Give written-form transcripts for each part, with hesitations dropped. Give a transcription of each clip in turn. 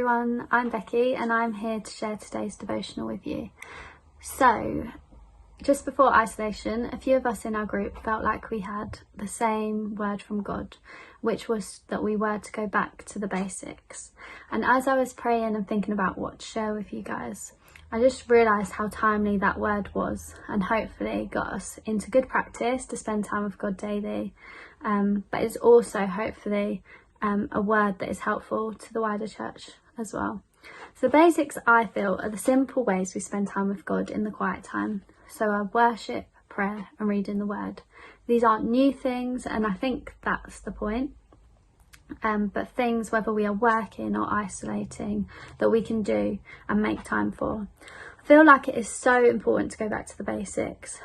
everyone, I'm Becci and I'm here to share today's devotional with you. So, just before isolation, a few of us in our group felt like we had the same word from God, which was that we were to go back to the basics. And as I was praying and thinking about what to share with you guys, I just realised how timely that word was, and hopefully got us into good practice to spend time with God daily. But it's also hopefully a word that is helpful to the wider church as well. So the basics, I feel, are the simple ways we spend time with God in the quiet time. So our worship, prayer and reading the word. These aren't new things, and I think that's the point. But things, whether we are working or isolating, that we can do and make time for. I feel like it is so important to go back to the basics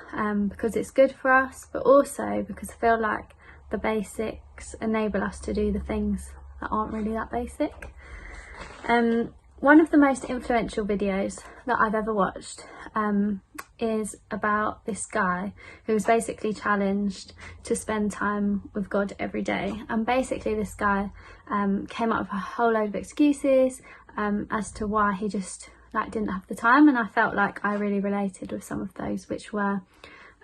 because it's good for us, but also because I feel like the basics enable us to do the things that aren't really that basic. One of the most influential videos that I've ever watched is about this guy who was basically challenged to spend time with God every day. And basically this guy came up with a whole load of excuses as to why he just didn't have the time, and I felt like I really related with some of those, which were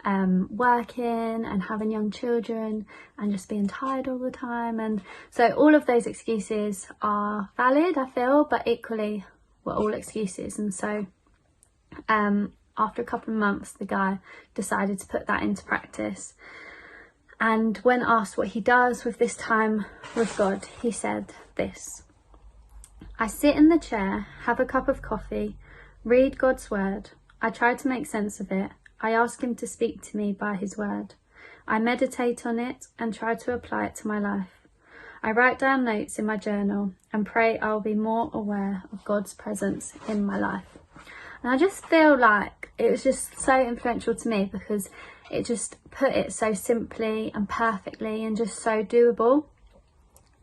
working and having young children and just being tired all the time. And so all of those excuses are valid, I feel, but equally were all excuses. And so after a couple of months, the guy decided to put that into practice. And when asked what he does with this time with God, he said this: I sit in the chair, have a cup of coffee, read God's word. I try to make sense of it. I ask him to speak to me by his word. I meditate on it and try to apply it to my life. I write down notes in my journal and pray I'll be more aware of God's presence in my life. And I just feel like it was just so influential to me because it just put it so simply and perfectly and just so doable.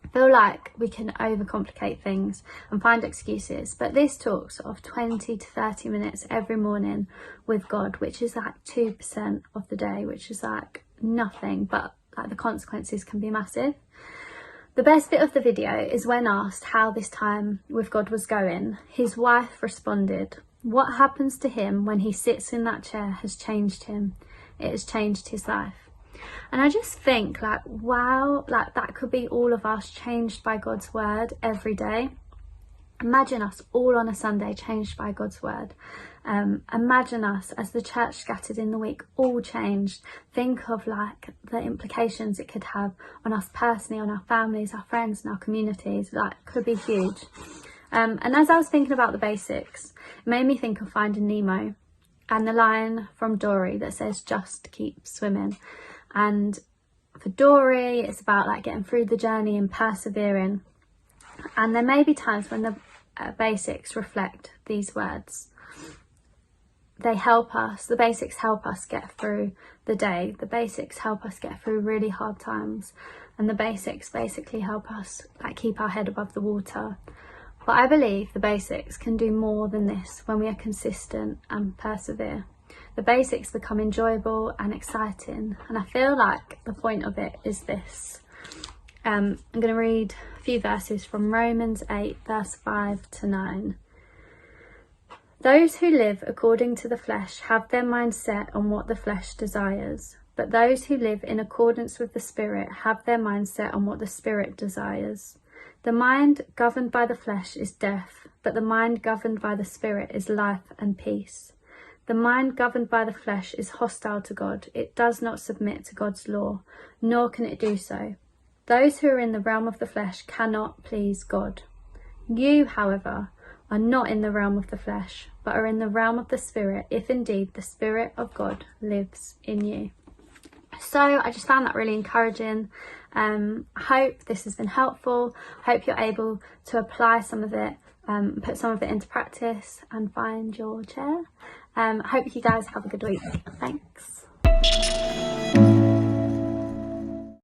I feel like we can overcomplicate things and find excuses, but this talks of 20 to 30 minutes every morning with God, which is like 2% of the day, which is like nothing, but the consequences can be massive. The best bit of the video is when asked how this time with God was going, his wife responded, what happens to him when he sits in that chair has changed him. It has changed his life. And I just think wow, that could be all of us changed by God's word every day. Imagine us all on a Sunday changed by God's word. Imagine us as the church scattered in the week all changed. Think of the implications it could have on us personally, on our families, our friends and our communities. That could be huge. And as I was thinking about the basics, it made me think of Finding Nemo and the line from Dory that says, just keep swimming. And for Dory, it's about getting through the journey and persevering. And there may be times when the basics reflect these words. They help us, the basics help us get through the day. The basics help us get through really hard times. And the basics basically help us keep our head above the water. But I believe the basics can do more than this when we are consistent and persevere. The basics become enjoyable and exciting, and I feel like the point of it is this. I'm going to read a few verses from Romans 8 verse 5 to 9. Those who live according to the flesh have their mind set on what the flesh desires, but those who live in accordance with the Spirit have their mind set on what the Spirit desires. The mind governed by the flesh is death, but the mind governed by the Spirit is life and peace. The mind governed by the flesh is hostile to God. It does not submit to God's law, nor can it do so. Those who are in the realm of the flesh cannot please God. You, however, are not in the realm of the flesh, but are in the realm of the Spirit, if indeed the Spirit of God lives in you. So I just found that really encouraging. I hope this has been helpful. I hope you're able to apply some of it, put some of it into practice and find your chair. I hope you guys have a good week. Thanks.